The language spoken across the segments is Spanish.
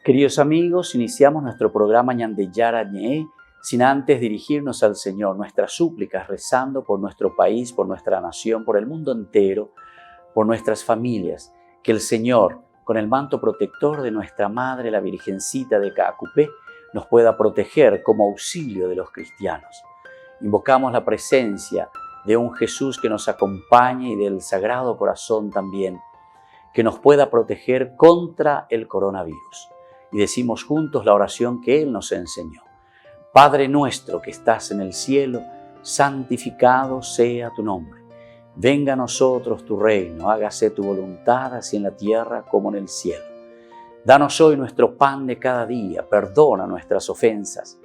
Queridos amigos, iniciamos nuestro programa Ñandeyara Ñe'e sin antes dirigirnos al Señor, nuestras súplicas, rezando por nuestro país, por nuestra nación, por el mundo entero, por nuestras familias. Que el Señor, con el manto protector de nuestra Madre, la Virgencita de Caacupé, nos pueda proteger como auxilio de los cristianos. Invocamos la presencia de un Jesús que nos acompañe y del Sagrado Corazón también, que nos pueda proteger contra el coronavirus. Y decimos juntos la oración que Él nos enseñó. Padre nuestro que estás en el cielo, santificado sea tu nombre. Venga a nosotros tu reino, hágase tu voluntad así en la tierra como en el cielo. Danos hoy nuestro pan de cada día, perdona nuestras ofensas,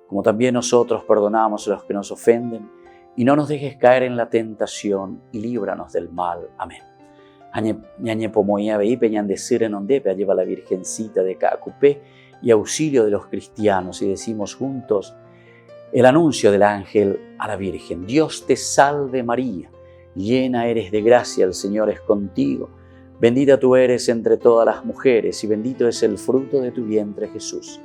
como también nosotros perdonamos a los que nos ofenden, y no nos dejes caer en la tentación y líbranos del mal. Amén. Ñañe pomoía veipe ñandecir en ondepe, lleva la Virgencita de Caacupé y auxilio de los cristianos, y decimos juntos el anuncio del ángel a la Virgen. Dios te salve María, llena eres de gracia, el Señor es contigo. Bendita tú eres entre todas las mujeres y bendito es el fruto de tu vientre Jesús.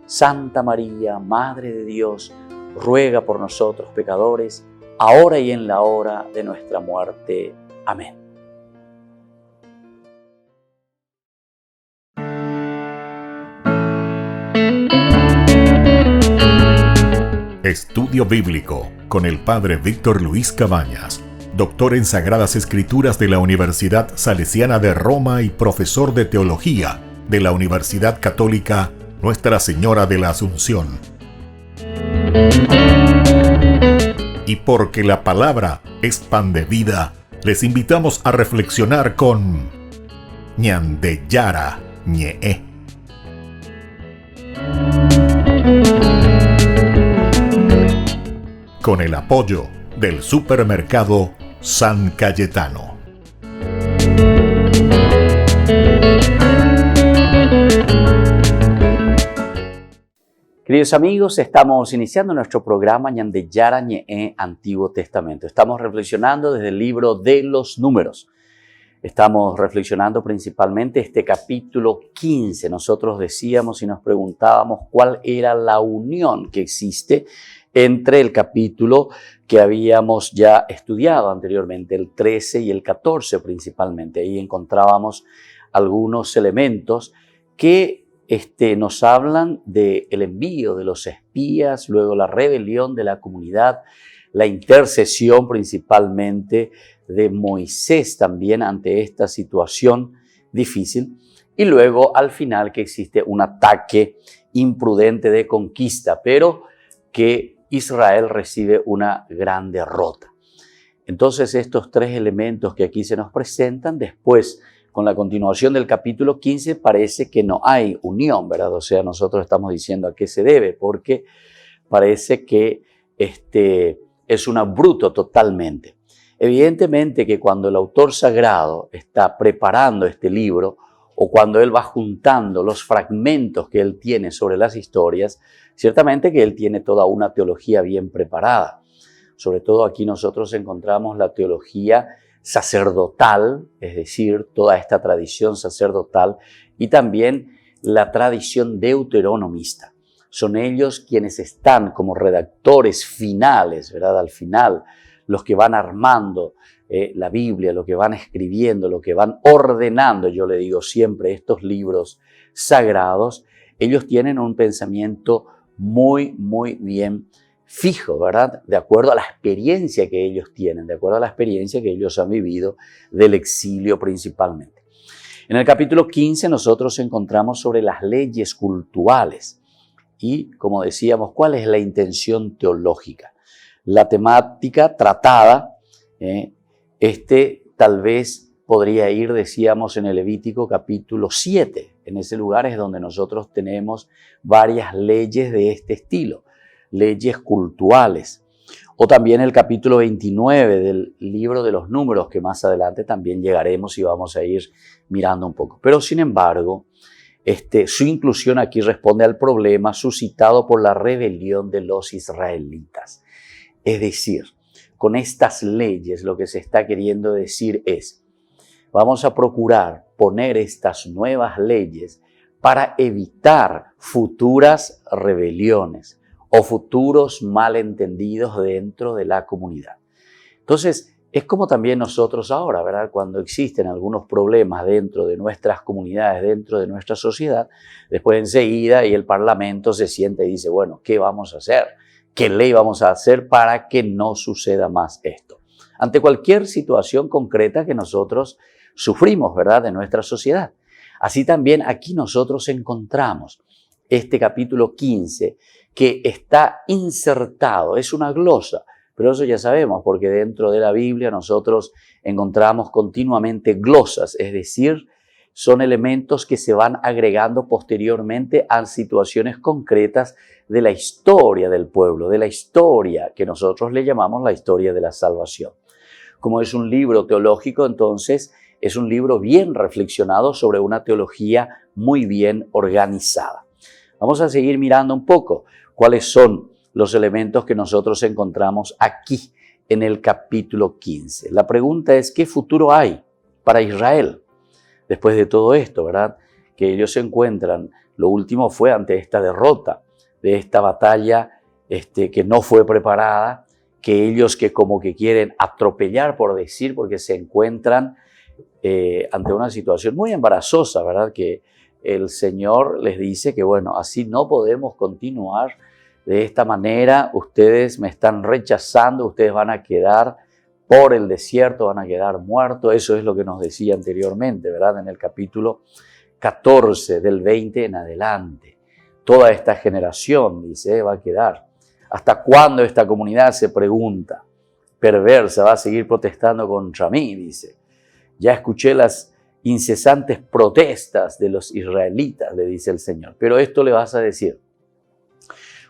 Santa María, Madre de Dios, ruega por nosotros pecadores, ahora y en la hora de nuestra muerte. Amén. Estudio Bíblico con el Padre Víctor Luis Cabañas, doctor en Sagradas Escrituras de la Universidad Salesiana de Roma y profesor de Teología de la Universidad Católica Nuestra Señora de la Asunción. Y porque la palabra es pan de vida, les invitamos a reflexionar con Ñandeyara Ñe'e. Con el apoyo del supermercado San Cayetano. Queridos amigos, estamos iniciando nuestro programa Ñandeyara Ñe'e Antiguo Testamento. Estamos reflexionando desde el libro de los Números. Estamos reflexionando principalmente este capítulo 15. Nosotros decíamos y nos preguntábamos cuál era la unión que existe entre el capítulo que habíamos ya estudiado anteriormente, el 13 y el 14 principalmente. Ahí encontrábamos algunos elementos que nos hablan del envío de los espías, luego la rebelión de la comunidad, la intercesión principalmente de Moisés también ante esta situación difícil, y luego al final que existe un ataque imprudente de conquista, pero que Israel recibe una gran derrota. Entonces estos tres elementos que aquí se nos presentan, después con la continuación del capítulo 15 parece que no hay unión, ¿verdad? O sea, nosotros estamos diciendo a qué se debe, porque parece que es un abrupto totalmente. Evidentemente que cuando el autor sagrado está preparando este libro, o cuando él va juntando los fragmentos que él tiene sobre las historias, ciertamente que él tiene toda una teología bien preparada. Sobre todo aquí nosotros encontramos la teología sacerdotal, es decir, toda esta tradición sacerdotal, y también la tradición deuteronomista. Son ellos quienes están como redactores finales, ¿verdad? Al final, los que van armando la Biblia, lo que van escribiendo, lo que van ordenando, yo le digo siempre, estos libros sagrados, ellos tienen un pensamiento muy bien fijo, ¿verdad? De acuerdo a la experiencia que ellos tienen, de acuerdo a la experiencia que ellos han vivido del exilio principalmente. En el capítulo 15 nosotros encontramos sobre las leyes cultuales y, como decíamos, ¿cuál es la intención teológica? La temática tratada, tal vez podría ir, decíamos, en el Levítico capítulo 7. En ese lugar es donde nosotros tenemos varias leyes de este estilo, leyes cultuales. O también el capítulo 29 del libro de los Números, que más adelante también llegaremos y vamos a ir mirando un poco. Pero sin embargo, su inclusión aquí responde al problema suscitado por la rebelión de los israelitas. Es decir, con estas leyes lo que se está queriendo decir es, vamos a procurar poner estas nuevas leyes para evitar futuras rebeliones o futuros malentendidos dentro de la comunidad. Entonces, es como también nosotros ahora, ¿verdad? Cuando existen algunos problemas dentro de nuestras comunidades, dentro de nuestra sociedad, después enseguida y el Parlamento se sienta y dice, bueno, ¿qué vamos a hacer? ¿Qué ley vamos a hacer para que no suceda más esto? Ante cualquier situación concreta que nosotros sufrimos, ¿verdad? De nuestra sociedad. Así también aquí nosotros encontramos este capítulo 15 que está insertado, es una glosa. Pero eso ya sabemos, porque dentro de la Biblia nosotros encontramos continuamente glosas, es decir, son elementos que se van agregando posteriormente a situaciones concretas de la historia del pueblo, de la historia que nosotros le llamamos la historia de la salvación. Como es un libro teológico, entonces es un libro bien reflexionado sobre una teología muy bien organizada. Vamos a seguir mirando un poco cuáles son los elementos que nosotros encontramos aquí en el capítulo 15. La pregunta es, ¿qué futuro hay para Israel después de todo esto, verdad? Que ellos se encuentran, lo último fue ante esta derrota de esta batalla que no fue preparada, que ellos que como que quieren atropellar, por decir, porque se encuentran ante una situación muy embarazosa, ¿verdad? Que el Señor les dice que, bueno, así no podemos continuar. De esta manera, ustedes me están rechazando, ustedes van a quedar por el desierto, van a quedar muertos. Eso es lo que nos decía anteriormente, ¿verdad? En el capítulo 14, del 20 en adelante. Toda esta generación, dice, va a quedar. ¿Hasta cuándo esta comunidad, se pregunta, perversa, va a seguir protestando contra mí? Dice. Ya escuché las incesantes protestas de los israelitas, le dice el Señor. Pero esto le vas a decir.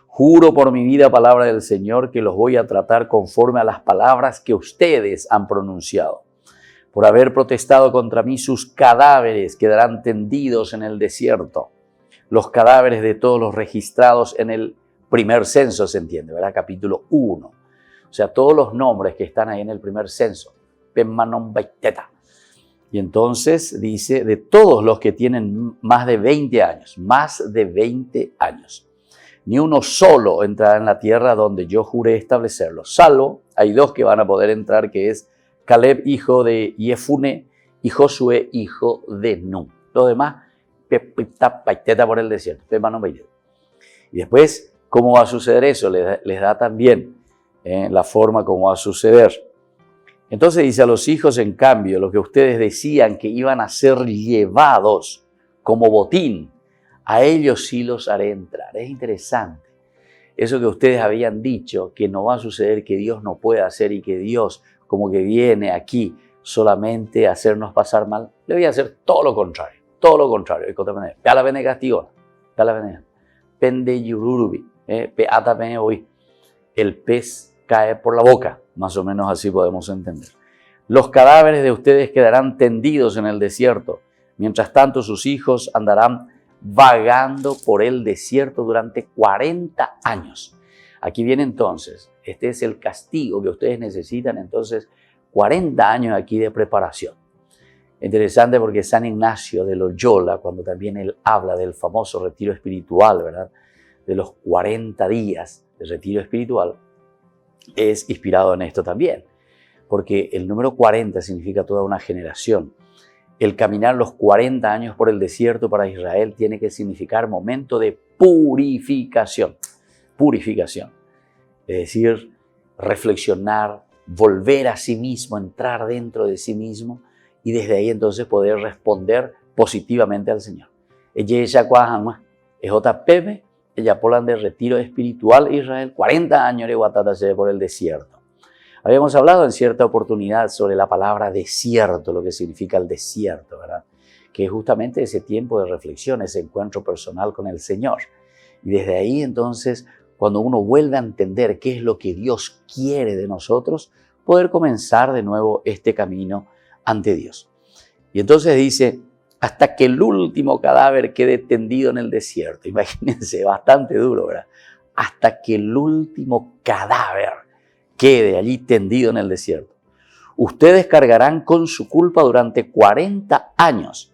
Juro por mi vida, palabra del Señor, que los voy a tratar conforme a las palabras que ustedes han pronunciado. Por haber protestado contra mí, sus cadáveres quedarán tendidos en el desierto. Los cadáveres de todos los registrados en el primer censo, se entiende, ¿verdad? Capítulo 1. O sea, todos los nombres que están ahí en el primer censo. Pemanon Baiteta. Y entonces dice, de todos los que tienen más de 20 años, más de 20 años. Ni uno solo entrará en la tierra donde yo juré establecerlo. Salvo, hay dos que van a poder entrar, que es Caleb, hijo de Jefune, y Josué, hijo de Nun. Los demás, paiteta por el desierto. Y después, ¿cómo va a suceder eso? Les da también la forma como va a suceder. Entonces dice, a los hijos, en cambio, lo que ustedes decían que iban a ser llevados como botín, a ellos sí los haré entrar. Es interesante. Eso que ustedes habían dicho, que no va a suceder, que Dios no puede hacer y que Dios como que viene aquí solamente a hacernos pasar mal, le voy a hacer todo lo contrario. Todo lo contrario. El pez cae por la boca. Más o menos así podemos entender. Los cadáveres de ustedes quedarán tendidos en el desierto. Mientras tanto, sus hijos andarán vagando por el desierto durante 40 años. Aquí viene entonces, este es el castigo que ustedes necesitan, entonces 40 años aquí de preparación. Interesante porque San Ignacio de Loyola, cuando también él habla del famoso retiro espiritual, ¿verdad? De los 40 días de retiro espiritual, es inspirado en esto también, porque el número 40 significa toda una generación. El caminar los 40 años por el desierto para Israel tiene que significar momento de purificación. Purificación. Es decir, reflexionar, volver a sí mismo, entrar dentro de sí mismo y desde ahí entonces poder responder positivamente al Señor. Ella polan de retiro espiritual Israel, 40 años de por el desierto. Habíamos hablado en cierta oportunidad sobre la palabra desierto, lo que significa el desierto, ¿verdad? Que es justamente ese tiempo de reflexión, ese encuentro personal con el Señor. Y desde ahí entonces, cuando uno vuelve a entender qué es lo que Dios quiere de nosotros, poder comenzar de nuevo este camino ante Dios. Y entonces dice, hasta que el último cadáver quede tendido en el desierto. Imagínense, bastante duro, ¿verdad? Hasta que el último cadáver quede allí tendido en el desierto. Ustedes cargarán con su culpa durante 40 años.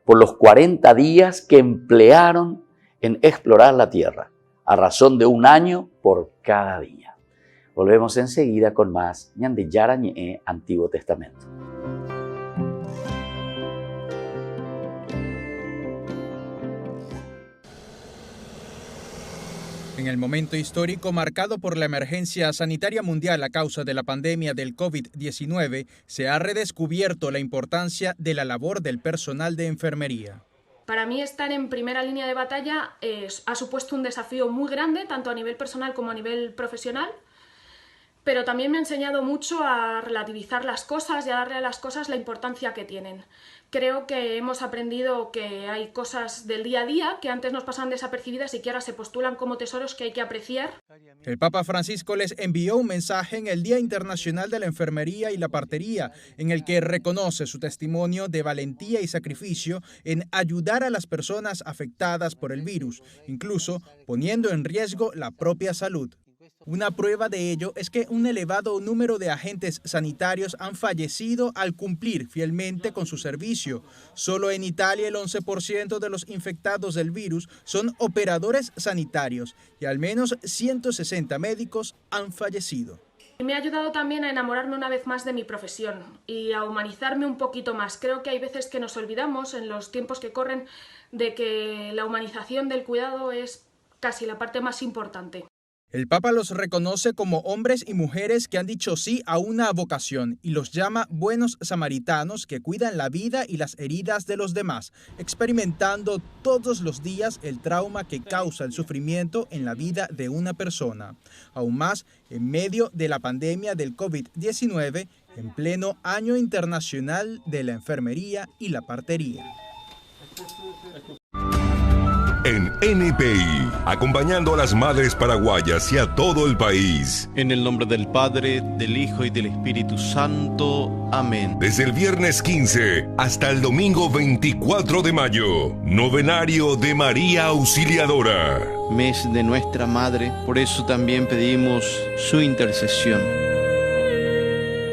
por los 40 días que emplearon en explorar la tierra, a razón de 1 año por cada día. Volvemos enseguida con más Ñande Yarañe Antiguo Testamento. En el momento histórico marcado por la emergencia sanitaria mundial a causa de la pandemia del COVID-19, se ha redescubierto la importancia de la labor del personal de enfermería. Para mí estar en primera línea de batalla ha supuesto un desafío muy grande, tanto a nivel personal como a nivel profesional, pero también me ha enseñado mucho a relativizar las cosas y a darle a las cosas la importancia que tienen. Creo que hemos aprendido que hay cosas del día a día que antes nos pasaban desapercibidas y que ahora se postulan como tesoros que hay que apreciar. El Papa Francisco les envió un mensaje en el Día Internacional de la Enfermería y la Partería, en el que reconoce su testimonio de valentía y sacrificio en ayudar a las personas afectadas por el virus, incluso poniendo en riesgo la propia salud. Una prueba de ello es que un elevado número de agentes sanitarios han fallecido al cumplir fielmente con su servicio. Solo en Italia el 11% de los infectados del virus son operadores sanitarios y al menos 160 médicos han fallecido. Me ha ayudado también a enamorarme una vez más de mi profesión y a humanizarme un poquito más. Creo que hay veces que nos olvidamos en los tiempos que corren de que la humanización del cuidado es casi la parte más importante. El Papa los reconoce como hombres y mujeres que han dicho sí a una vocación y los llama buenos samaritanos que cuidan la vida y las heridas de los demás, experimentando todos los días el trauma que causa el sufrimiento en la vida de una persona. Aún más, en medio de la pandemia del COVID-19, en pleno Año Internacional de la Enfermería y la Partería. En NPI, acompañando a las madres paraguayas y a todo el país. En el nombre del Padre, del Hijo y del Espíritu Santo. Amén. Desde el viernes 15 hasta el domingo 24 de mayo, Novenario de María Auxiliadora. Mes de nuestra Madre, por eso también pedimos su intercesión.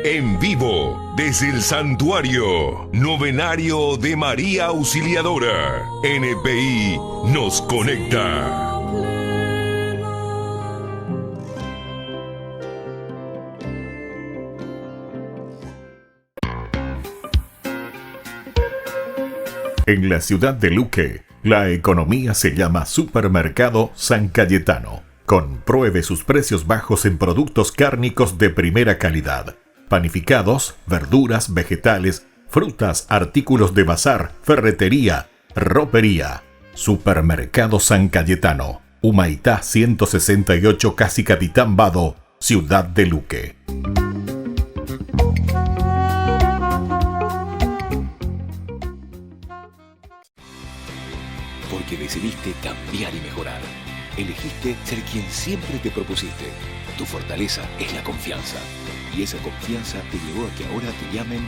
En vivo, desde el santuario, Novenario de María Auxiliadora. NPI nos conecta. En la ciudad de Luque, la economía se llama Supermercado San Cayetano. Compruebe sus precios bajos en productos cárnicos de primera calidad. Panificados, verduras, vegetales, frutas, artículos de bazar, ferretería, ropería. Supermercado San Cayetano, Humaitá 168, Casi Capitán Vado, Ciudad de Luque. Porque decidiste cambiar y mejorar. Elegiste ser quien siempre te propusiste. Tu fortaleza es la confianza. Y esa confianza te llevó a que ahora te llamen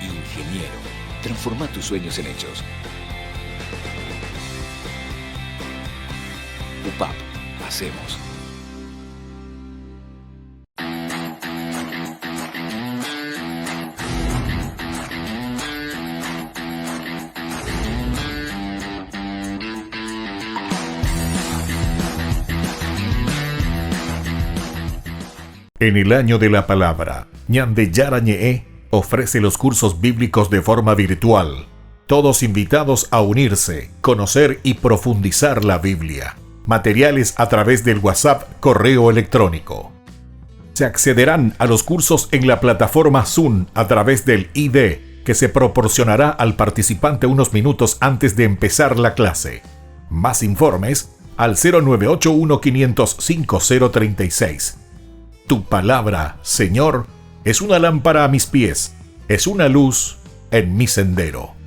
ingeniero. Transforma tus sueños en hechos. UPAP. Hacemos. En el año de la palabra, Ñande Yarañe ofrece los cursos bíblicos de forma virtual. Todos invitados a unirse, conocer y profundizar la Biblia. Materiales a través del WhatsApp, correo electrónico. Se accederán a los cursos en la plataforma Zoom a través del ID, que se proporcionará al participante unos minutos antes de empezar la clase. Más informes al 0981 505 036. Tu palabra, Señor, es una lámpara a mis pies, es una luz en mi sendero.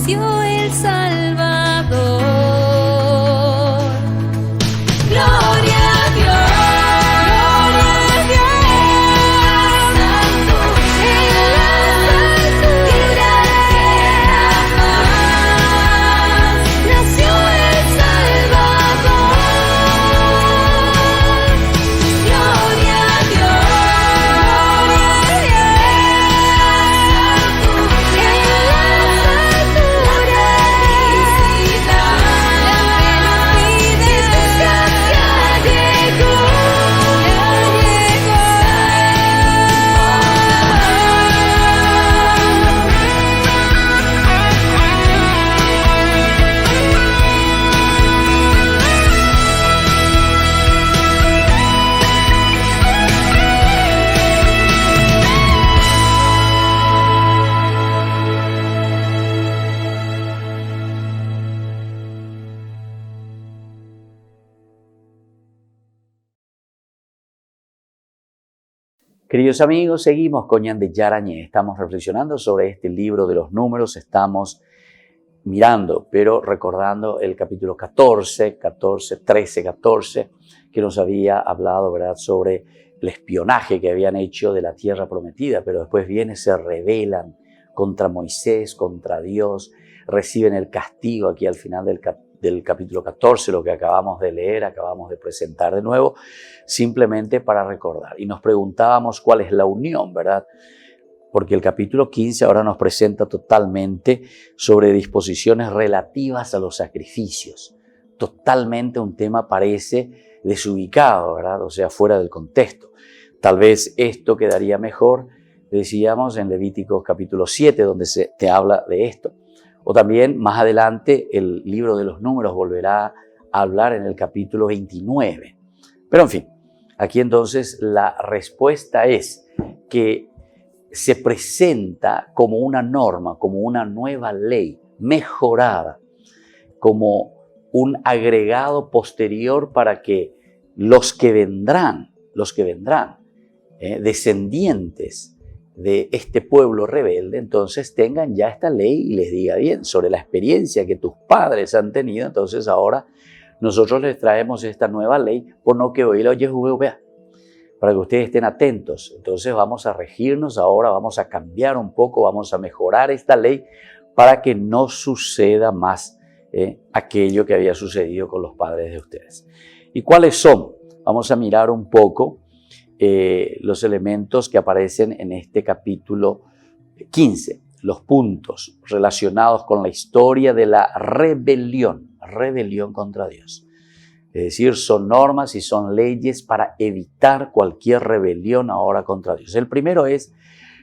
nació el Salvador. Gloria a Dios. Queridos amigos, seguimos con Ñande Yarañé. Estamos reflexionando sobre este libro de los números. Estamos mirando, pero recordando el capítulo 14, 13, 14, que nos había hablado, ¿verdad?, sobre el espionaje que habían hecho de la tierra prometida, pero después se rebelan contra Moisés, contra Dios, reciben el castigo aquí al final del capítulo 14, lo que acabamos de leer, acabamos de presentar de nuevo, simplemente para recordar. Y nos preguntábamos cuál es la unión, ¿verdad? Porque el capítulo 15 ahora nos presenta totalmente sobre disposiciones relativas a los sacrificios. Totalmente un tema parece desubicado, ¿verdad? O sea, fuera del contexto. Tal vez esto quedaría mejor, decíamos, en Levíticos capítulo 7, donde se te habla de esto. O también más adelante el libro de los números volverá a hablar en el capítulo 29. Pero en fin, aquí entonces la respuesta es que se presenta como una norma, como una nueva ley mejorada, como un agregado posterior para que los que vendrán, descendientes de este pueblo rebelde, entonces tengan ya esta ley y les diga bien sobre la experiencia que tus padres han tenido. Entonces ahora nosotros les traemos esta nueva ley por no que oí la Yehová, para que ustedes estén atentos. Entonces vamos a regirnos ahora, vamos a cambiar un poco, vamos a mejorar esta ley para que no suceda más aquello que había sucedido con los padres de ustedes. ¿Y cuáles son? Vamos a mirar un poco los elementos que aparecen en este capítulo 15, los puntos relacionados con la historia de la rebelión contra Dios. Es decir, son normas y son leyes para evitar cualquier rebelión ahora contra Dios. El primero es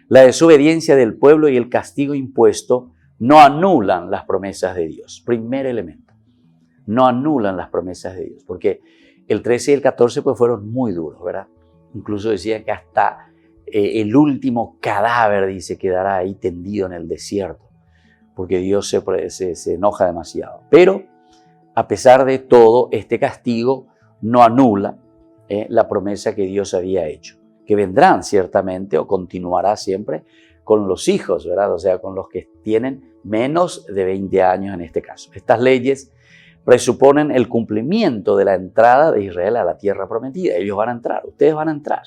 la desobediencia del pueblo y el castigo impuesto no anulan las promesas de Dios. Primer elemento, no anulan las promesas de Dios, porque el 13 y el 14 pues fueron muy duros, ¿verdad? Incluso decía que hasta el último cadáver, dice, quedará ahí tendido en el desierto, porque Dios se enoja demasiado. Pero a pesar de todo, este castigo no anula la promesa que Dios había hecho, que vendrán ciertamente o continuará siempre con los hijos, ¿verdad? O sea, con los que tienen menos de 20 años en este caso. Estas leyes presuponen el cumplimiento de la entrada de Israel a la tierra prometida. Ellos van a entrar, ustedes van a entrar,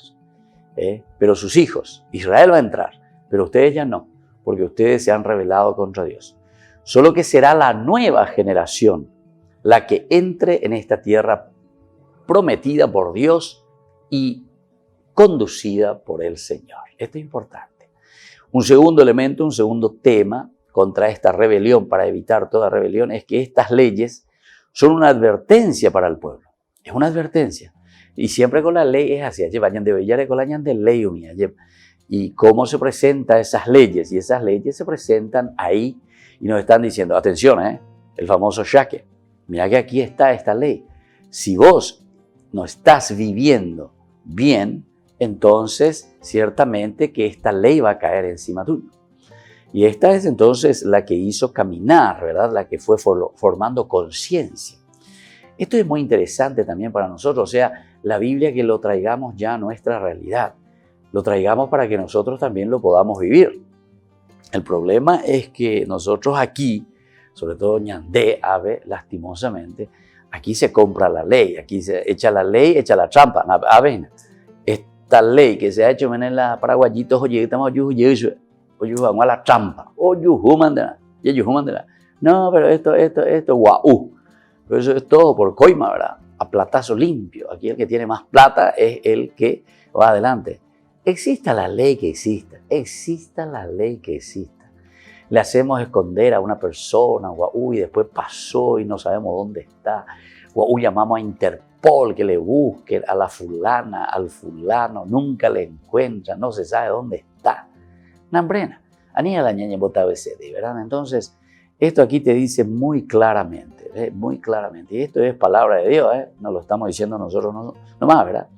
pero sus hijos, Israel va a entrar, pero ustedes ya no, porque ustedes se han rebelado contra Dios. Solo que será la nueva generación la que entre en esta tierra prometida por Dios y conducida por el Señor. Esto es importante. Un segundo elemento, un segundo tema contra esta rebelión, para evitar toda rebelión, es que estas leyes son una advertencia para el pueblo. Es una advertencia. Y siempre con la ley es así. Y cómo se presentan esas leyes. Y esas leyes se presentan ahí y nos están diciendo, atención, el famoso shaque. Mira que aquí está esta ley. Si vos no estás viviendo bien, entonces ciertamente que esta ley va a caer encima tuyo. Y esta es entonces la que hizo caminar, ¿verdad? La que fue formando conciencia. Esto es muy interesante también para nosotros, o sea, la Biblia, que lo traigamos ya a nuestra realidad. Lo traigamos para que nosotros también lo podamos vivir. El problema es que nosotros aquí sobre todo ñandé ave, lastimosamente, aquí se compra la ley, aquí se echa la ley, echa la trampa. Esta ley que se ha hecho en la paraguayitos, oye, estamos vamos a la trampa, no, pero esto, guau. Pero eso es todo por coima, ¿verdad? A platazo limpio. Aquí el que tiene más plata es el que va adelante. Exista la ley que exista la ley que exista. Le hacemos esconder a una persona, guau, y después pasó y no sabemos dónde está. Guau, llamamos a Interpol que le busque a la fulana, al fulano, nunca le encuentran, no se sabe dónde está. Nambrena, anía la ñaña botaba ese, ¿verdad? Entonces, esto aquí te dice muy claramente, muy claramente. Y esto es palabra de Dios, no lo estamos diciendo nosotros nomás, ¿verdad?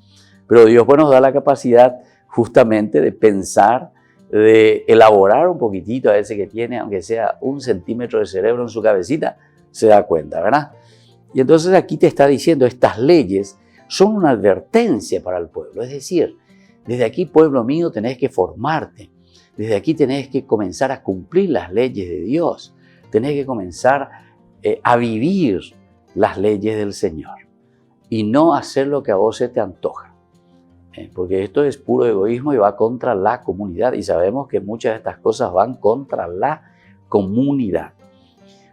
Pero Dios pues nos da la capacidad justamente de pensar, de elaborar un poquitito a ese que tiene, aunque sea 1 centímetro de cerebro en su cabecita, se da cuenta, ¿verdad? Y entonces aquí te está diciendo, estas leyes son una advertencia para el pueblo. Es decir, desde aquí, pueblo mío, tenés que formarte. Desde aquí tenés que comenzar a cumplir las leyes de Dios. Tenés que comenzar a vivir las leyes del Señor y no hacer lo que a vos se te antoja. Porque esto es puro egoísmo y va contra la comunidad. Y sabemos que muchas de estas cosas van contra la comunidad.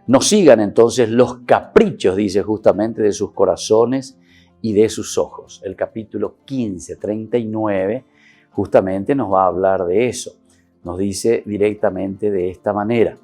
No sigan entonces los caprichos, dice justamente, de sus corazones y de sus ojos. El capítulo 15, 39, justamente nos va a hablar de eso. Nos dice directamente de esta manera.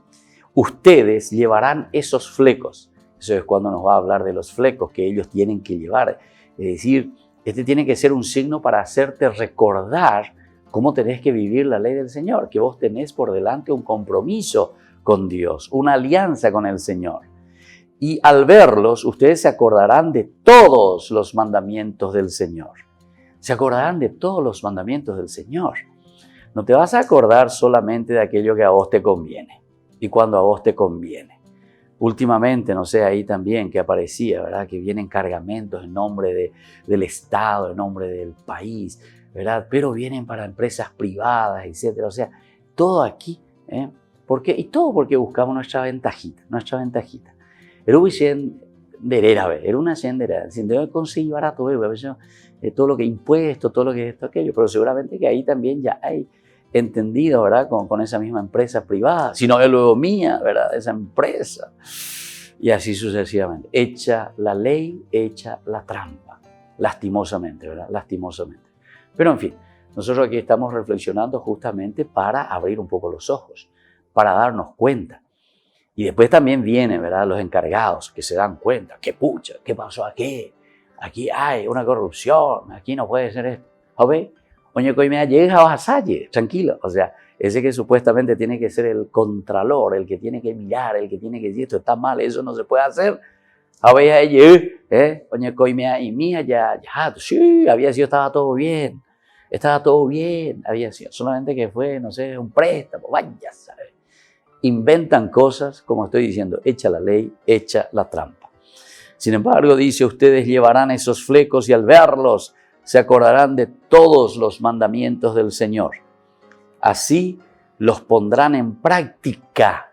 Ustedes llevarán esos flecos. Eso es cuando nos va a hablar de los flecos que ellos tienen que llevar. Es decir, este tiene que ser un signo para hacerte recordar cómo tenés que vivir la ley del Señor, que vos tenés por delante un compromiso con Dios, una alianza con el Señor. Y al verlos, ustedes se acordarán de todos los mandamientos del Señor. Se acordarán de todos los mandamientos del Señor. No te vas a acordar solamente de aquello que a vos te conviene y cuando a vos te conviene. Últimamente, no sé, ahí también que aparecía, ¿verdad? Que vienen cargamentos en nombre del Estado, en nombre del país, ¿verdad? Pero vienen para empresas privadas, etcétera. O sea, todo aquí, ¿por qué? Y todo porque buscamos nuestra ventajita. Era una sendera, sin debe conseguir barato, todo lo que impuestos, todo lo que esto, aquello, pero seguramente que ahí también ya hay entendido, ¿verdad? Con esa misma empresa privada, sino que luego mía, ¿verdad? Esa empresa. Y así sucesivamente. Hecha la ley, hecha la trampa. Lastimosamente, ¿verdad? Lastimosamente. Pero en fin, nosotros aquí estamos reflexionando justamente para abrir un poco los ojos, para darnos cuenta. Y después también vienen, ¿verdad? Los encargados que se dan cuenta. ¿Qué pucha? ¿Qué pasó aquí? Aquí hay una corrupción. Aquí no puede ser esto. ¿Sabes? Oye, que me llega a Salle, tranquilo. O sea, ese que supuestamente tiene que ser el contralor, el que tiene que mirar, el que tiene que decir esto está mal, eso no se puede hacer. Oye, oye, que me y mía ya, sí, había sido, estaba todo bien, había sido. Solamente que fue, no sé, un préstamo, vaya, ¿sabes? Inventan cosas, como estoy diciendo, echa la ley, echa la trampa. Sin embargo, dice, ustedes llevarán esos flecos y al verlos se acordarán de todos los mandamientos del Señor. Así los pondrán en práctica,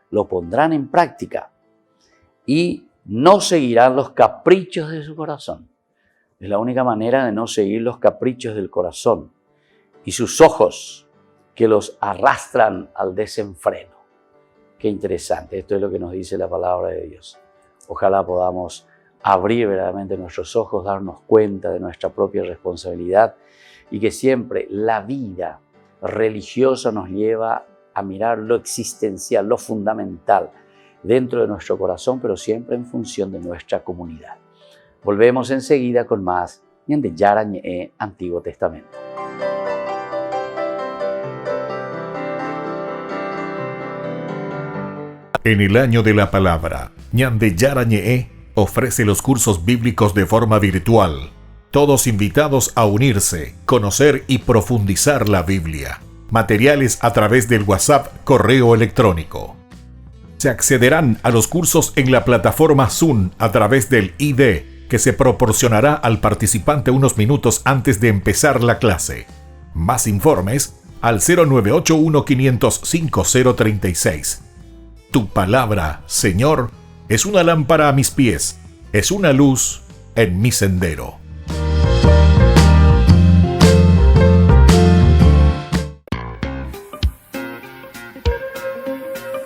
y no seguirán los caprichos de su corazón. Es la única manera de no seguir los caprichos del corazón y sus ojos que los arrastran al desenfreno. Qué interesante, esto es lo que nos dice la palabra de Dios. Ojalá podamos abrir verdaderamente nuestros ojos, darnos cuenta de nuestra propia responsabilidad y que siempre la vida religiosa nos lleva a mirar lo existencial, lo fundamental dentro de nuestro corazón, pero siempre en función de nuestra comunidad. Volvemos enseguida con más Ñande Yara Ñe Antiguo Testamento. En el año de la palabra, Ñande Yara Ñe ofrece los cursos bíblicos de forma virtual. Todos invitados a unirse, conocer y profundizar la Biblia. Materiales a través del WhatsApp, correo electrónico. Se accederán a los cursos en la plataforma Zoom a través del ID que se proporcionará al participante unos minutos antes de empezar la clase. Más informes al 0981 500 5036. Tu palabra, Señor, es una lámpara a mis pies, es una luz en mi sendero.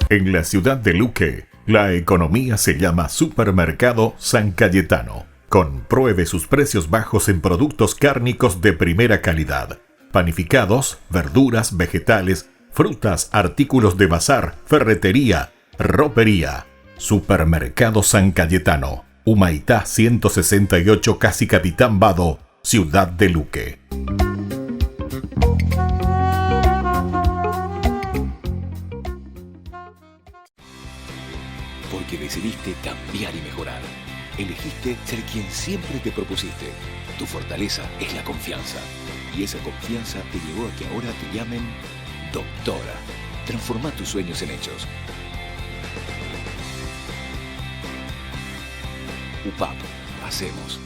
En la ciudad de Luque, la economía se llama Supermercado San Cayetano. Compruebe sus precios bajos en productos cárnicos de primera calidad. Panificados, verduras, vegetales, frutas, artículos de bazar, ferretería, ropería. Supermercado San Cayetano, Humaitá 168, Casi Capitán Vado, ciudad de Luque. Porque decidiste cambiar y mejorar. Elegiste ser quien siempre te propusiste. Tu fortaleza es la confianza. Y esa confianza te llevó a que ahora te llamen doctora. Transforma tus sueños en hechos. UPAP. Hacemos.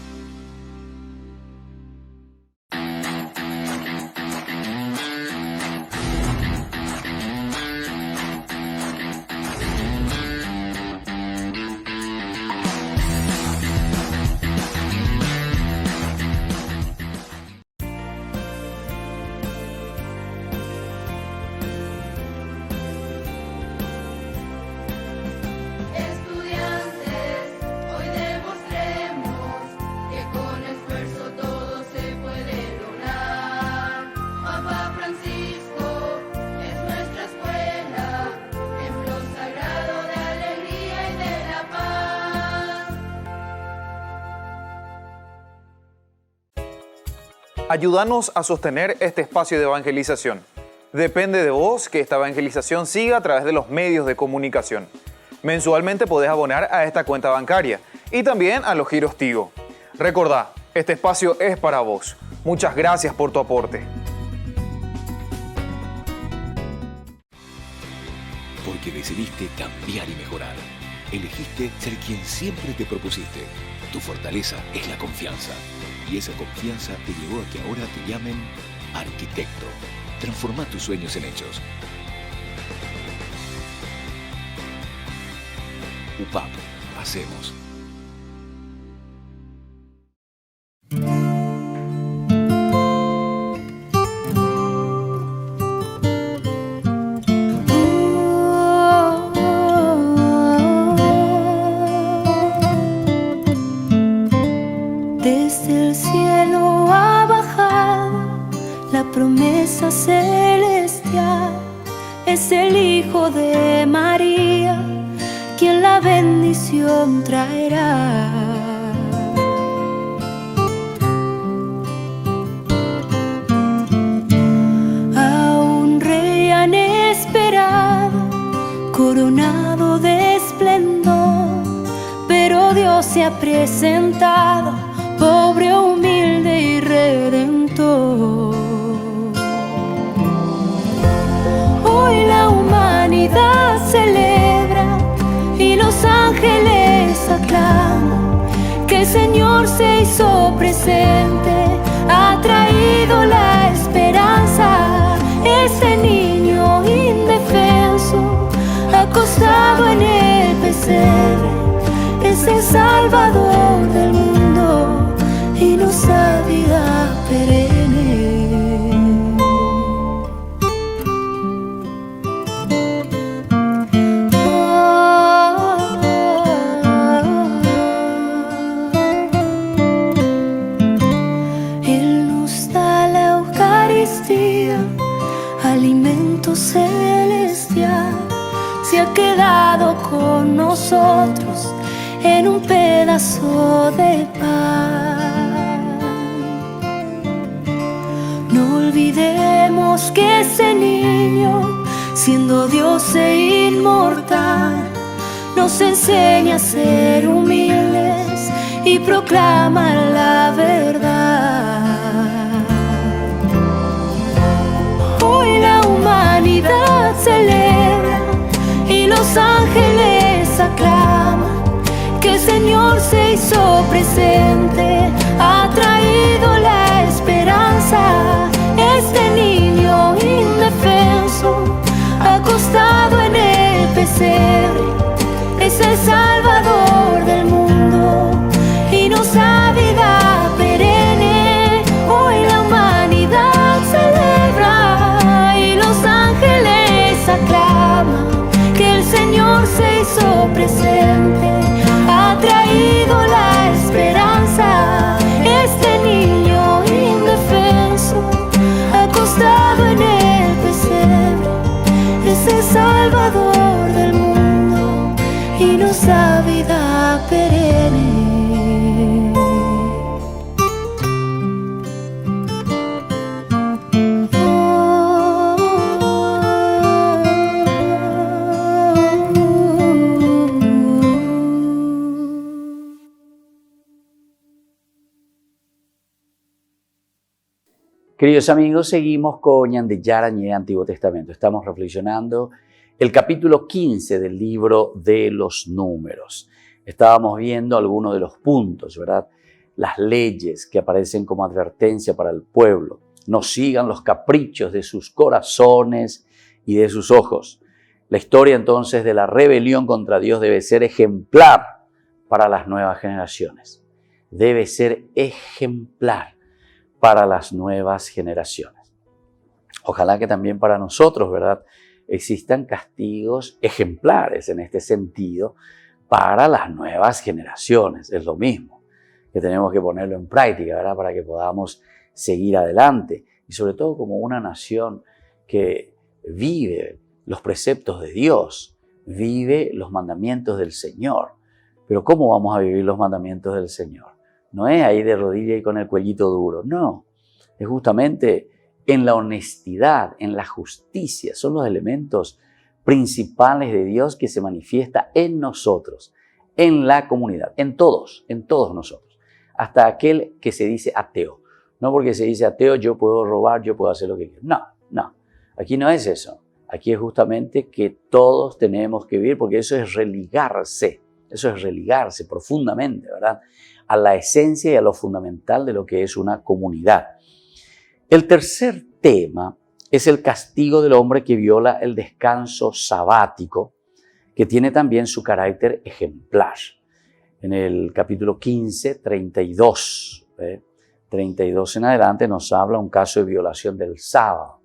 Ayúdanos a sostener este espacio de evangelización. Depende de vos que esta evangelización siga a través de los medios de comunicación. Mensualmente podés abonar a esta cuenta bancaria y también a los giros Tigo. Recordá, este espacio es para vos. Muchas gracias por tu aporte. Porque decidiste cambiar y mejorar. Elegiste ser quien siempre te propusiste. Tu fortaleza es la confianza. Y esa confianza te llevó a que ahora te llamen arquitecto. Transforma tus sueños en hechos. UPAP. Hacemos. Desde el cielo ha bajado la promesa celestial. Es el Hijo de María quien la bendición traerá. A un rey han esperado, coronado de esplendor, pero Dios se ha presentado, pobre, humilde y redentor. Hoy la humanidad celebra y los ángeles aclaman que el Señor se hizo presente, ha traído la esperanza. Este niño indefenso, acostado en el pesebre, es el Salvador del mundo y nos da vida perenne. Él nos da la Eucaristía, alimento celestial. Se ha quedado con nosotros en un pedazo de pan. No olvidemos que ese niño, siendo Dios e inmortal, nos enseña a ser humildes y proclama la verdad. Hoy la humanidad celebra y los ángeles aclaman que el Señor se hizo presente, ha traído la esperanza. Este niño indefenso, acostado en el pesebre, presente, ha traído la esperanza. Este niño indefenso, acostado en el pesebre, es el Salvador del mundo y nos da vida perenne. Queridos amigos, seguimos con Ñan de Yarañé, Antiguo Testamento. Estamos reflexionando el capítulo 15 del libro de los Números. Estábamos viendo algunos de los puntos, ¿verdad? Las leyes que aparecen como advertencia para el pueblo. No sigan los caprichos de sus corazones y de sus ojos. La historia entonces de la rebelión contra Dios debe ser ejemplar para las nuevas generaciones. Debe ser ejemplar para las nuevas generaciones. Ojalá que también para nosotros, ¿verdad?, existan castigos ejemplares en este sentido para las nuevas generaciones. Es lo mismo, que tenemos que ponerlo en práctica, ¿verdad?, para que podamos seguir adelante. Y sobre todo como una nación que vive los preceptos de Dios, vive los mandamientos del Señor. Pero ¿cómo vamos a vivir los mandamientos del Señor? No es ahí de rodilla y con el cuellito duro, no. Es justamente en la honestidad, en la justicia. Son los elementos principales de Dios que se manifiesta en nosotros, en la comunidad, en todos nosotros. Hasta aquel que se dice ateo. No porque se dice ateo, yo puedo robar, yo puedo hacer lo que quiero. No. Aquí no es eso. Aquí es justamente que todos tenemos que vivir, porque eso es religarse. Eso es religarse profundamente, ¿verdad?, a la esencia y a lo fundamental de lo que es una comunidad. El tercer tema es el castigo del hombre que viola el descanso sabático, que tiene también su carácter ejemplar. En el capítulo 15, 32 en adelante nos habla un caso de violación del sábado.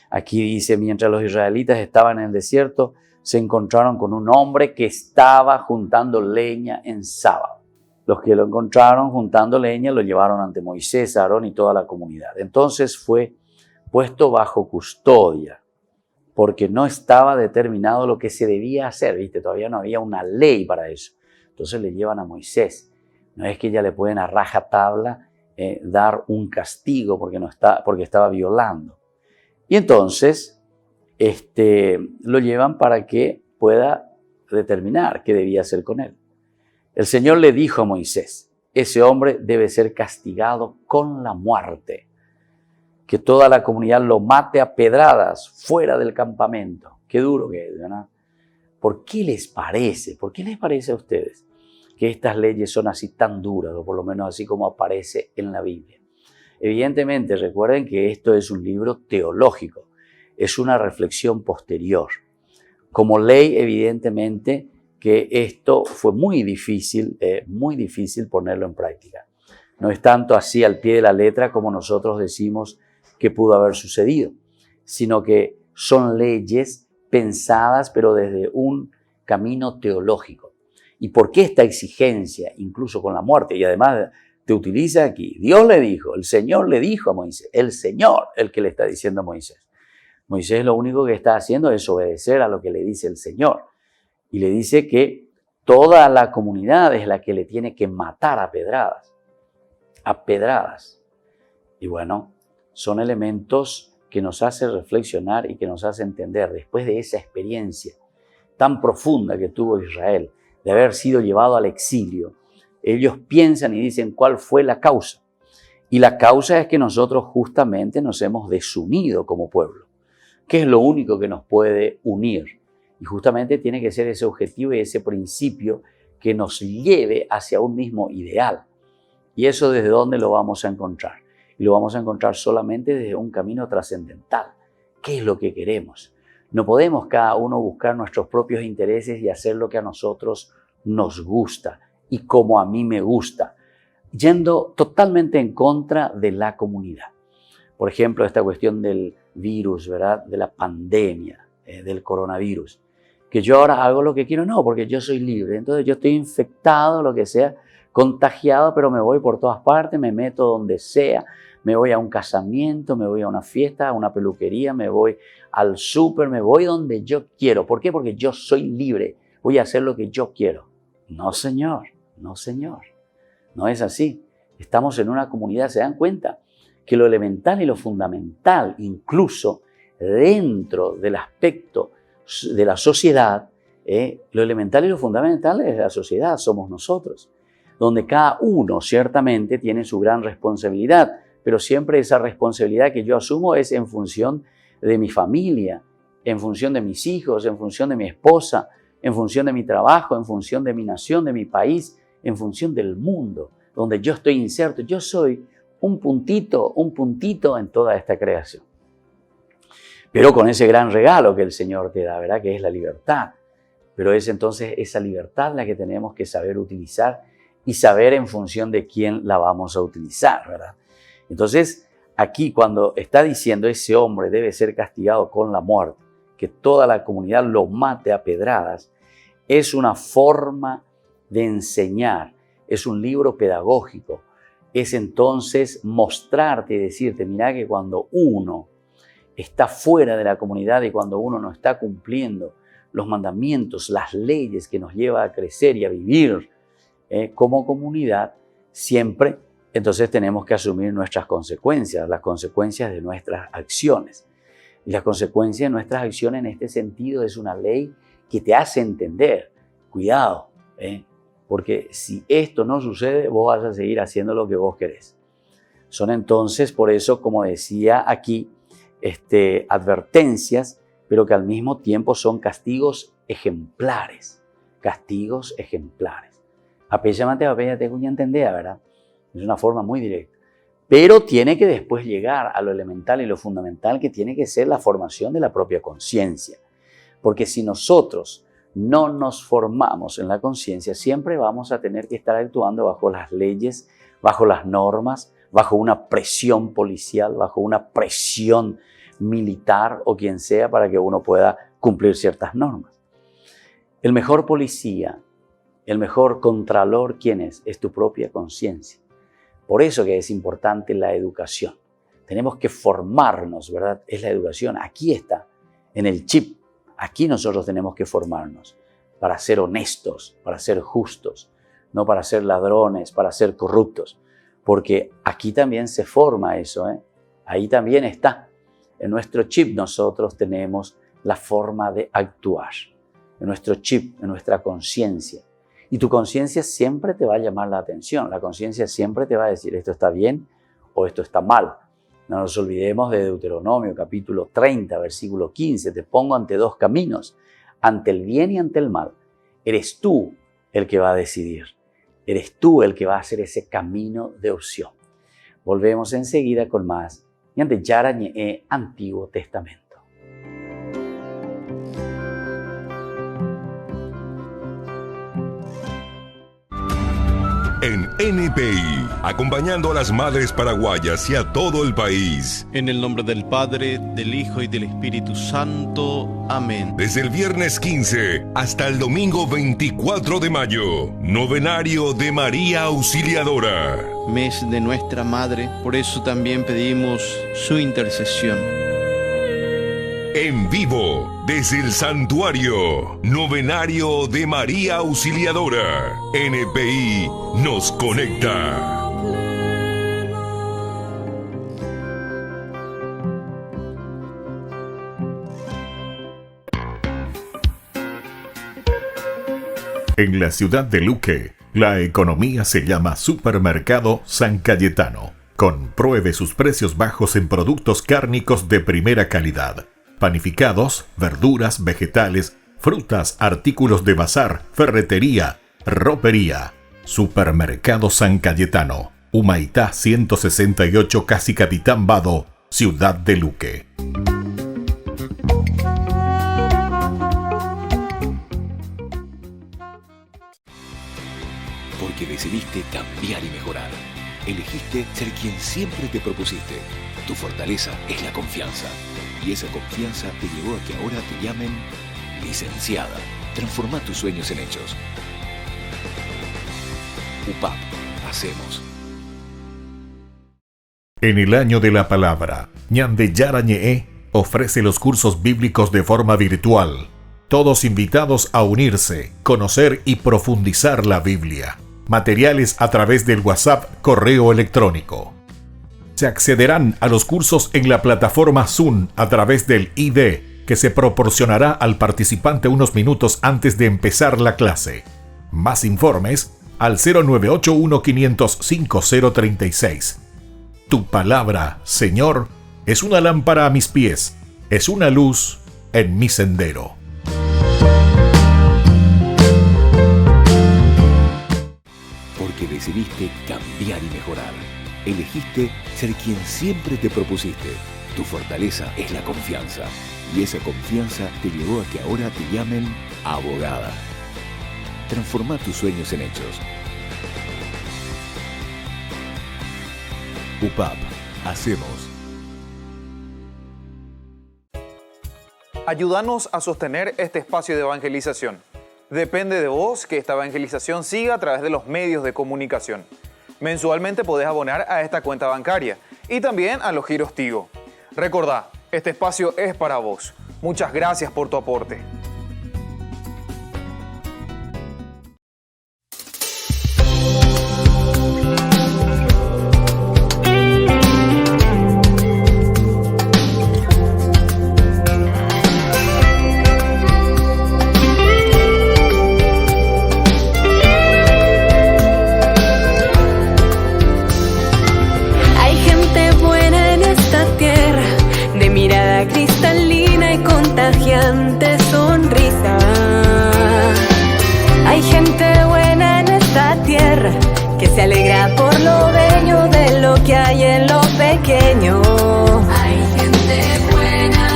Aquí dice, mientras los israelitas estaban en el desierto, se encontraron con un hombre que estaba juntando leña en sábado. Los que lo encontraron juntando leña lo llevaron ante Moisés, Aarón y toda la comunidad. Entonces fue puesto bajo custodia, porque no estaba determinado lo que se debía hacer, ¿viste? Todavía no había una ley para eso. Entonces le llevan a Moisés. No es que ya le pueden a rajatabla dar un castigo porque estaba violando. Y entonces lo llevan para que pueda determinar qué debía hacer con él. El Señor le dijo a Moisés, ese hombre debe ser castigado con la muerte, que toda la comunidad lo mate a pedradas fuera del campamento. Qué duro que es, ¿verdad? ¿Por qué les parece? ¿Por qué les parece a ustedes que estas leyes son así tan duras, o por lo menos así como aparece en la Biblia? Evidentemente, recuerden que esto es un libro teológico, es una reflexión posterior. Como ley, evidentemente, que esto fue muy difícil ponerlo en práctica. No es tanto así al pie de la letra como nosotros decimos que pudo haber sucedido, sino que son leyes pensadas pero desde un camino teológico. ¿Y por qué esta exigencia, incluso con la muerte? Y además te utiliza aquí, Dios le dijo, el Señor le dijo a Moisés, el Señor el que le está diciendo a Moisés. Moisés lo único que está haciendo es obedecer a lo que le dice el Señor. Y le dice que toda la comunidad es la que le tiene que matar a pedradas. A pedradas. Y bueno, son elementos que nos hacen reflexionar y que nos hacen entender, después de esa experiencia tan profunda que tuvo Israel, de haber sido llevado al exilio, ellos piensan y dicen cuál fue la causa. Y la causa es que nosotros justamente nos hemos desunido como pueblo. ¿Qué es lo único que nos puede unir? Y justamente tiene que ser ese objetivo y ese principio que nos lleve hacia un mismo ideal. ¿Y eso desde dónde lo vamos a encontrar? Y lo vamos a encontrar solamente desde un camino trascendental. ¿Qué es lo que queremos? No podemos cada uno buscar nuestros propios intereses y hacer lo que a nosotros nos gusta y como a mí me gusta, yendo totalmente en contra de la comunidad. Por ejemplo, esta cuestión del virus, ¿verdad? De la pandemia, del coronavirus. que yo ahora hago lo que quiero, no, porque yo soy libre. Entonces yo estoy infectado, lo que sea, contagiado, pero me voy por todas partes, me meto donde sea, me voy a un casamiento, me voy a una fiesta, a una peluquería, me voy al súper, me voy donde yo quiero. ¿Por qué? Porque yo soy libre, voy a hacer lo que yo quiero. No, señor, no, señor. No es así. Estamos en una comunidad, ¿se dan cuenta? Que lo elemental y lo fundamental, incluso dentro del aspecto de la sociedad, lo elemental y lo fundamental es la sociedad, somos nosotros, donde cada uno ciertamente tiene su gran responsabilidad, pero siempre esa responsabilidad que yo asumo es en función de mi familia, en función de mis hijos, en función de mi esposa, en función de mi trabajo, en función de mi nación, de mi país, en función del mundo, donde yo estoy inserto. Yo soy un puntito en toda esta creación. Pero con ese gran regalo que el Señor te da, ¿verdad? Que es la libertad. Pero es entonces esa libertad la que tenemos que saber utilizar y saber en función de quién la vamos a utilizar, ¿verdad? Entonces, aquí cuando está diciendo ese hombre debe ser castigado con la muerte, que toda la comunidad lo mate a pedradas, es una forma de enseñar, es un libro pedagógico, es entonces mostrarte y decirte, mira que cuando uno está fuera de la comunidad y cuando uno no está cumpliendo los mandamientos, las leyes que nos lleva a crecer y a vivir como comunidad, siempre entonces tenemos que asumir nuestras consecuencias, las consecuencias de nuestras acciones. Y las consecuencias de nuestras acciones en este sentido es una ley que te hace entender, cuidado, porque si esto no sucede, vos vas a seguir haciendo lo que vos querés. Son entonces, por eso, como decía aquí, advertencias, pero que al mismo tiempo son castigos ejemplares. Castigos ejemplares. Apellamante, te cuña entender, ¿verdad? Es una forma muy directa. Pero tiene que después llegar a lo elemental y lo fundamental, que tiene que ser la formación de la propia conciencia. Porque si nosotros no nos formamos en la conciencia, siempre vamos a tener que estar actuando bajo las leyes, bajo las normas, bajo una presión policial, bajo una presión militar o quien sea para que uno pueda cumplir ciertas normas. El mejor policía, el mejor contralor, ¿quién es? Es tu propia conciencia. Por eso que es importante la educación. Tenemos que formarnos, ¿verdad? Es la educación. Aquí está, en el chip. Aquí nosotros tenemos que formarnos para ser honestos, para ser justos, no para ser ladrones, para ser corruptos. Porque aquí también se forma eso, Ahí también está. En nuestro chip nosotros tenemos la forma de actuar. En nuestro chip, en nuestra conciencia. Y tu conciencia siempre te va a llamar la atención. La conciencia siempre te va a decir esto está bien o esto está mal. No nos olvidemos de Deuteronomio capítulo 30, versículo 15. Te pongo ante dos caminos, ante el bien y ante el mal. Eres tú el que va a decidir. Eres tú el que va a hacer ese camino de opción. Volvemos enseguida con más Ñande Yara Ñe Antiguo Testamento. En NPI, acompañando a las madres paraguayas y a todo el país. En el nombre del Padre, del Hijo y del Espíritu Santo. Amén. Desde el viernes 15 hasta el domingo 24 de mayo, novenario de María Auxiliadora. Mes de nuestra Madre, por eso también pedimos su intercesión. En vivo, desde el santuario, novenario de María Auxiliadora. NPI nos conecta. En la ciudad de Luque, la economía se llama Supermercado San Cayetano. Compruebe sus precios bajos en productos cárnicos de primera calidad. Panificados, verduras, vegetales, frutas, artículos de bazar, ferretería, ropería. Supermercado San Cayetano, Humaitá 168, Casi Capitán Vado, Ciudad de Luque. Porque decidiste cambiar y mejorar. Elegiste ser quien siempre te propusiste. Tu fortaleza es la confianza. Y esa confianza te llevó a que ahora te llamen Licenciada, transforma tus sueños en hechos. UPAP, hacemos. En el año de la palabra, Ñande Yara Ñe'e ofrece los cursos bíblicos de forma virtual. Todos invitados a unirse, conocer y profundizar la Biblia. Materiales a través del WhatsApp, correo electrónico. Se accederán a los cursos en la plataforma Zoom a través del ID, que se proporcionará al participante unos minutos antes de empezar la clase. Más informes al 0981-500-5036. Tu palabra, Señor, es una lámpara a mis pies, es una luz en mi sendero. Porque decidiste cambiar y mejorar. Elegiste ser quien siempre te propusiste. Tu fortaleza es la confianza. Y esa confianza te llevó a que ahora te llamen abogada. Transforma tus sueños en hechos. UPAP, hacemos. Ayúdanos a sostener este espacio de evangelización. Depende de vos que esta evangelización siga a través de los medios de comunicación. Mensualmente podés abonar a esta cuenta bancaria y también a los giros Tigo. Recordá, este espacio es para vos. Muchas gracias por tu aporte. Contagiante sonrisa. Hay gente buena en esta tierra que se alegra por lo bello de lo que hay en lo pequeño. Hay gente buena.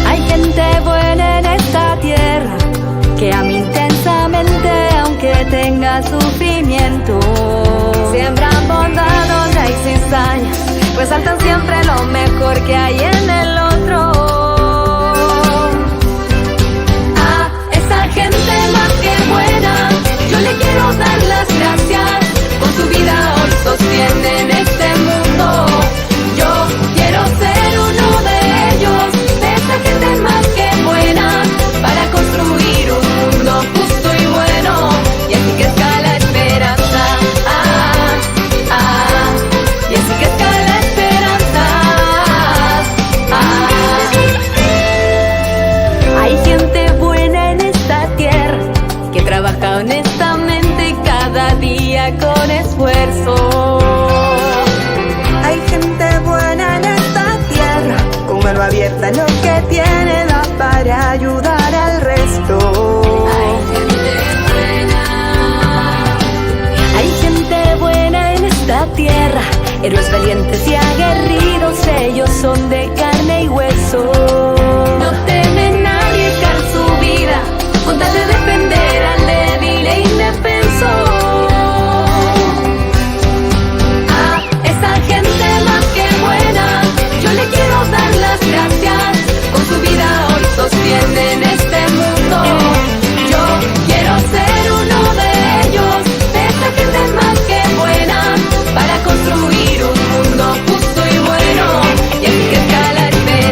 Hay gente buena en esta tierra que ama intensamente aunque tenga sufrimiento. Siembran bondad donde hay cizaña, resaltan siempre lo mejor que hay en el otro. A esa gente más que buena, yo le quiero dar las gracias. Con su vida hoy sostienen este mundo. Yo quiero ser uno de ellos, de esa gente más que buena, para construir un mundo justo y bueno, y así crezca la esperanza. Y así crezca la esperanza. Hay gente buena en esta tierra que trabaja honestamente cada día con esfuerzo. Hay gente buena en esta tierra con mano abierta en lo que tiene da para ayudar al resto. Hay gente buena. Hay gente buena en esta tierra, héroes valientes y aguerridos, ellos son de carne y hueso. No temen a arriesgar su vida con tal de defender al débil e indefenso. A esa gente más que buena, yo le quiero dar las gracias. Con su vida hoy sostienen este mundo. Yo quiero ser uno de ellos, de esa gente más que buena, para construir un mundo justo y bueno, y así crezca la esperanza.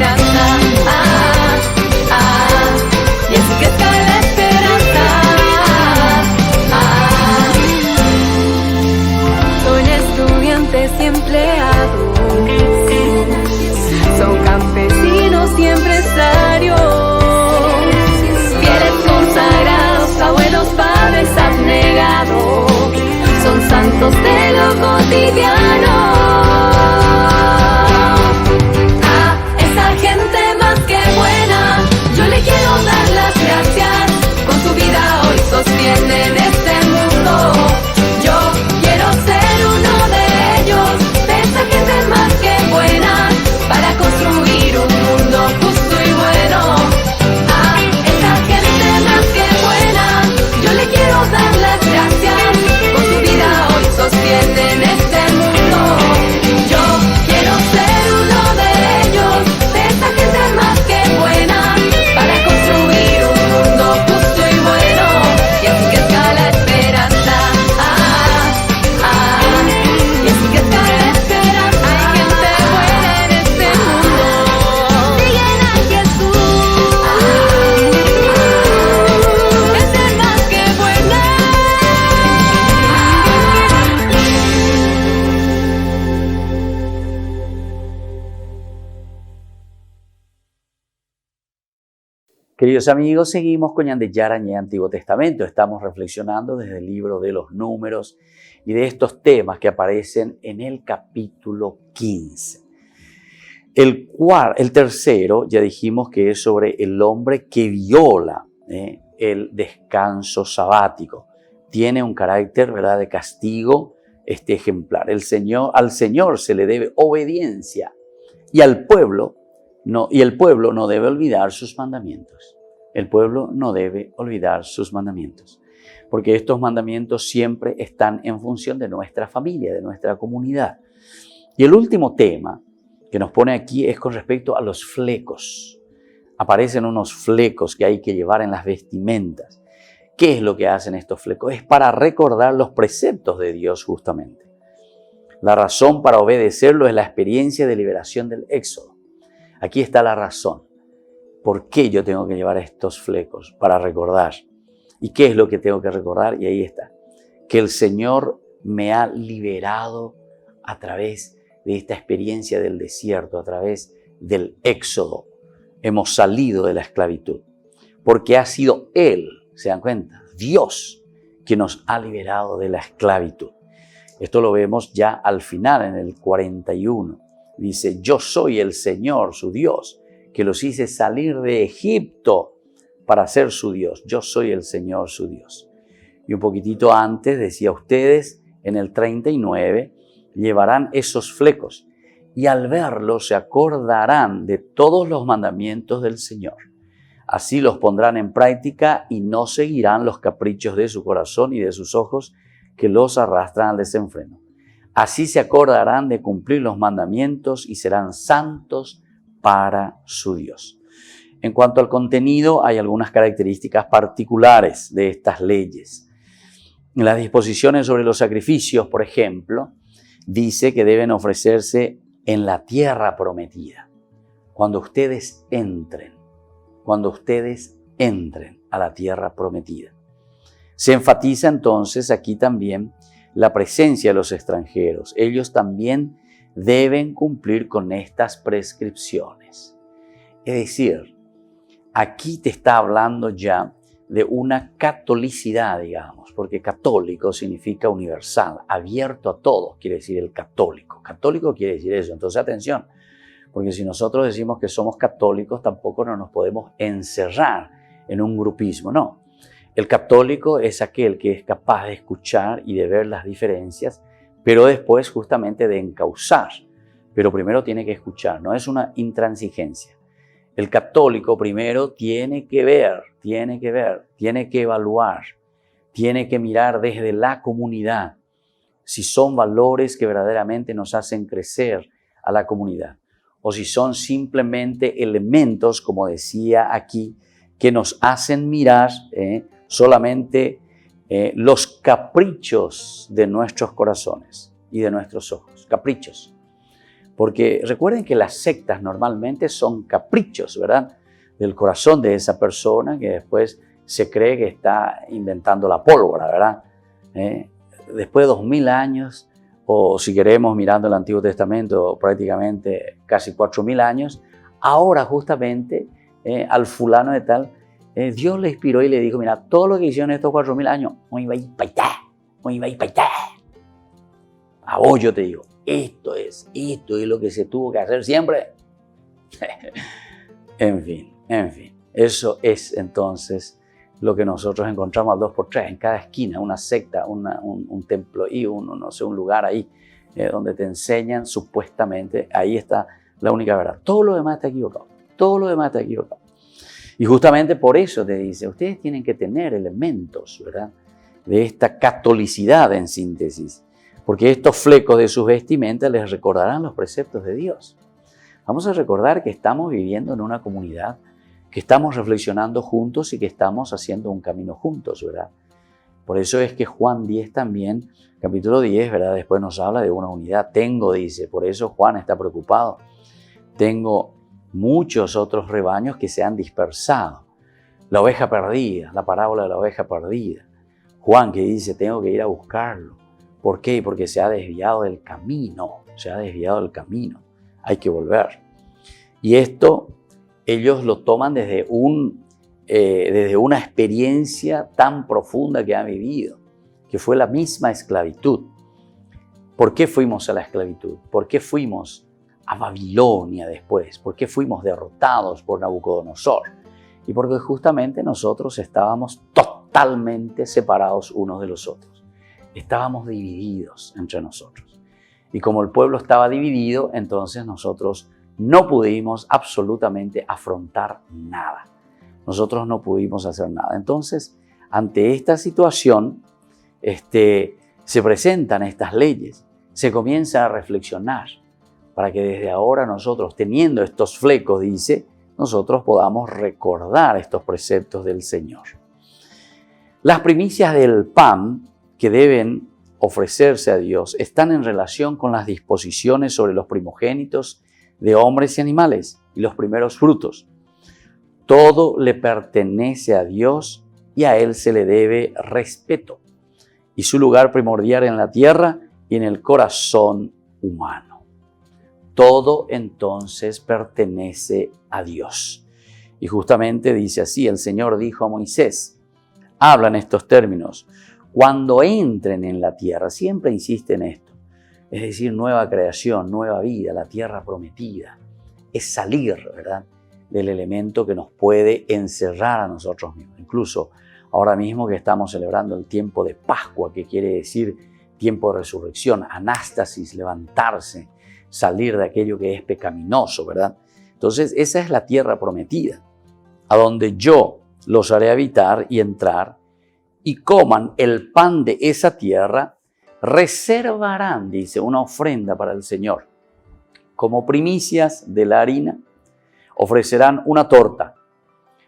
Queridos amigos, seguimos con Ñan de Yarañé Antiguo Testamento. Estamos reflexionando desde el libro de los Números y de estos temas que aparecen en el capítulo 15. El tercero, ya dijimos que es sobre el hombre que viola el descanso sabático. Tiene un carácter, ¿verdad?, de castigo ejemplar. Al Señor se le debe obediencia y el pueblo no debe olvidar sus mandamientos. El pueblo no debe olvidar sus mandamientos, porque estos mandamientos siempre están en función de nuestra familia, de nuestra comunidad. Y el último tema que nos pone aquí es con respecto a los flecos. Aparecen unos flecos que hay que llevar en las vestimentas. ¿Qué es lo que hacen estos flecos? Es para recordar los preceptos de Dios justamente. La razón para obedecerlo es la experiencia de liberación del Éxodo. Aquí está la razón. ¿Por qué yo tengo que llevar estos flecos? Para recordar. ¿Y qué es lo que tengo que recordar? Y ahí está. Que el Señor me ha liberado a través de esta experiencia del desierto, a través del Éxodo. Hemos salido de la esclavitud. Porque ha sido Él, ¿se dan cuenta? Dios, que nos ha liberado de la esclavitud. Esto lo vemos ya al final, en el 41. Dice, yo soy el Señor, su Dios, que los hice salir de Egipto para ser su Dios. Yo soy el Señor, su Dios. Y un poquitito antes decía, ustedes en el 39 llevarán esos flecos y al verlos se acordarán de todos los mandamientos del Señor. Así los pondrán en práctica y no seguirán los caprichos de su corazón y de sus ojos que los arrastran al desenfreno. Así se acordarán de cumplir los mandamientos y serán santos para su Dios. En cuanto al contenido, hay algunas características particulares de estas leyes. En las disposiciones sobre los sacrificios, por ejemplo, dice que deben ofrecerse en la tierra prometida. Cuando ustedes entren a la tierra prometida. Se enfatiza entonces aquí también la presencia de los extranjeros. Ellos también deben cumplir con estas prescripciones. Es decir, aquí te está hablando ya de una catolicidad, digamos, porque católico significa universal, abierto a todos, quiere decir el católico. Católico quiere decir eso. Entonces, atención, porque si nosotros decimos que somos católicos, tampoco nos podemos encerrar en un grupismo, no. El católico es aquel que es capaz de escuchar y de ver las diferencias, pero después justamente de encauzar. Pero primero tiene que escuchar, no es una intransigencia. El católico primero tiene que ver, tiene que evaluar, tiene que mirar desde la comunidad si son valores que verdaderamente nos hacen crecer a la comunidad o si son simplemente elementos, como decía aquí, que nos hacen mirar solamente los caprichos de nuestros corazones y de nuestros ojos, caprichos. Porque recuerden que las sectas normalmente son caprichos, ¿verdad?, del corazón de esa persona que después se cree que está inventando la pólvora, ¿verdad? Después de 2000 años, o si queremos mirando el Antiguo Testamento, prácticamente casi 4000 años, ahora justamente al fulano de tal, Dios le inspiró y le dijo, mira, todo lo que hicieron estos 4000 años, muy va para allá. A vos yo te digo, esto es lo que se tuvo que hacer siempre. En fin. Eso es entonces lo que nosotros encontramos al 2x3, en cada esquina, una secta, un templo y un lugar ahí donde te enseñan supuestamente, ahí está la única verdad. Todo lo demás está equivocado. Y justamente por eso te dice, ustedes tienen que tener elementos, ¿verdad?, de esta catolicidad en síntesis, porque estos flecos de sus vestimentas les recordarán los preceptos de Dios. Vamos a recordar que estamos viviendo en una comunidad, que estamos reflexionando juntos y que estamos haciendo un camino juntos, ¿verdad? Por eso es que Juan 10 también, capítulo 10, ¿verdad?, después nos habla de una unidad. Dice, por eso Juan está preocupado. Tengo muchos otros rebaños que se han dispersado. La oveja perdida, la parábola de la oveja perdida. Juan que dice, tengo que ir a buscarlo. ¿Por qué? Porque se ha desviado del camino. Hay que volver. Y esto ellos lo toman desde un desde una experiencia tan profunda que han vivido, que fue la misma esclavitud. ¿Por qué fuimos a la esclavitud? ¿Por qué fuimos a Babilonia después? ¿Por qué fuimos derrotados por Nabucodonosor? Y porque justamente nosotros estábamos totalmente separados unos de los otros. Estábamos divididos entre nosotros. Y como el pueblo estaba dividido, entonces nosotros no pudimos absolutamente afrontar nada. Nosotros no pudimos hacer nada. Entonces, ante esta situación, se presentan estas leyes. Se comienza a reflexionar para que desde ahora nosotros, teniendo estos flecos, dice, nosotros podamos recordar estos preceptos del Señor. Las primicias del pan que deben ofrecerse a Dios están en relación con las disposiciones sobre los primogénitos de hombres y animales y los primeros frutos. Todo le pertenece a Dios y a Él se le debe respeto y su lugar primordial en la tierra y en el corazón humano. Todo entonces pertenece a Dios. Y justamente dice así, el Señor dijo a Moisés, habla en estos términos, cuando entren en la tierra, siempre insiste en esto, es decir, nueva creación, nueva vida, la tierra prometida, es salir, ¿verdad?, del elemento que nos puede encerrar a nosotros mismos. Incluso ahora mismo que estamos celebrando el tiempo de Pascua, que quiere decir tiempo de resurrección, anástasis, levantarse, salir de aquello que es pecaminoso, ¿verdad? Entonces esa es la tierra prometida, a donde yo los haré habitar y entrar, y coman el pan de esa tierra, reservarán, dice, una ofrenda para el Señor. Como primicias de la harina, ofrecerán una torta,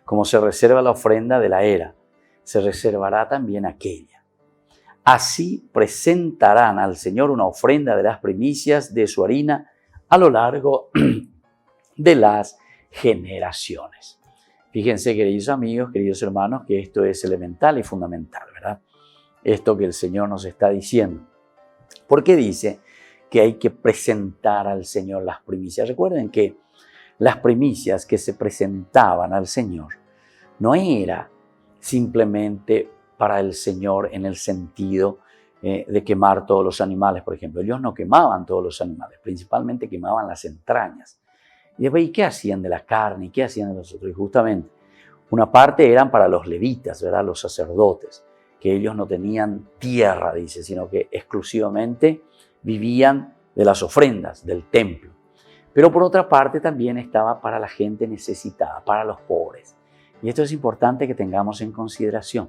como se reserva la ofrenda de la era, se reservará también aquella. Así presentarán al Señor una ofrenda de las primicias de su harina a lo largo de las generaciones. Fíjense, queridos amigos, queridos hermanos, que esto es elemental y fundamental, ¿verdad? Esto que el Señor nos está diciendo. ¿Por qué dice que hay que presentar al Señor las primicias? Recuerden que las primicias que se presentaban al Señor no era simplemente para el Señor en el sentido de quemar todos los animales, por ejemplo. Ellos no quemaban todos los animales, principalmente quemaban las entrañas. Y después, ¿y qué hacían de la carne? ¿Y qué hacían de los otros? Y justamente, una parte eran para los levitas, ¿verdad?, los sacerdotes, que ellos no tenían tierra, dice, sino que exclusivamente vivían de las ofrendas del templo. Pero por otra parte también estaba para la gente necesitada, para los pobres. Y esto es importante que tengamos en consideración,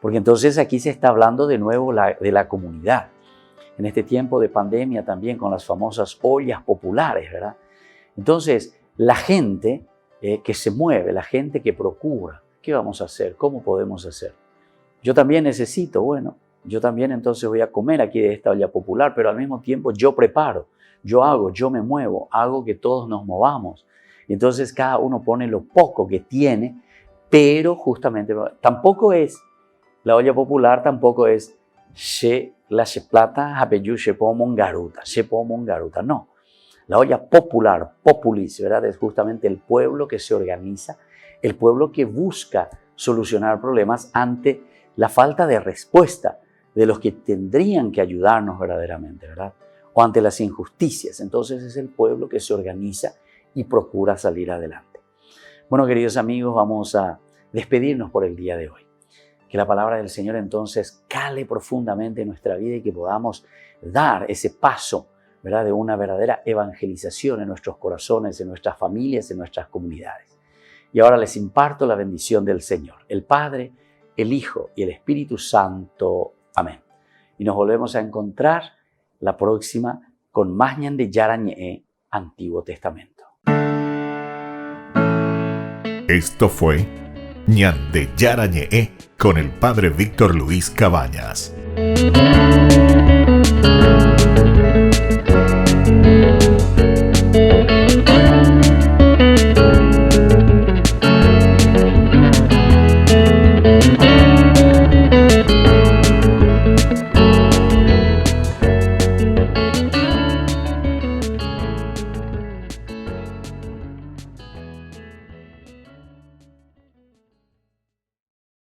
porque entonces aquí se está hablando de nuevo de la comunidad. En este tiempo de pandemia también con las famosas ollas populares, ¿verdad? Entonces, la gente que se mueve, la gente que procura, ¿qué vamos a hacer? ¿Cómo podemos hacer? Yo también necesito, bueno, yo también entonces voy a comer aquí de esta olla popular, pero al mismo tiempo yo preparo, yo hago, yo me muevo, hago que todos nos movamos. Y entonces cada uno pone lo poco que tiene, pero justamente tampoco es, la olla popular tampoco es la plata, no. La olla popular, populis, ¿verdad?, es justamente el pueblo que se organiza, el pueblo que busca solucionar problemas ante la falta de respuesta de los que tendrían que ayudarnos verdaderamente, ¿verdad?, o ante las injusticias. Entonces es el pueblo que se organiza y procura salir adelante. Bueno, queridos amigos, vamos a despedirnos por el día de hoy. Que la palabra del Señor entonces cale profundamente en nuestra vida y que podamos dar ese paso, ¿verdad?, de una verdadera evangelización en nuestros corazones, en nuestras familias, en nuestras comunidades. Y ahora les imparto la bendición del Señor, el Padre, el Hijo y el Espíritu Santo. Amén. Y nos volvemos a encontrar la próxima con más Ñande Yara Ñe'e, Antiguo Testamento. Esto fue Ñande Yara Ñe'e con el Padre Víctor Luis Cabañas.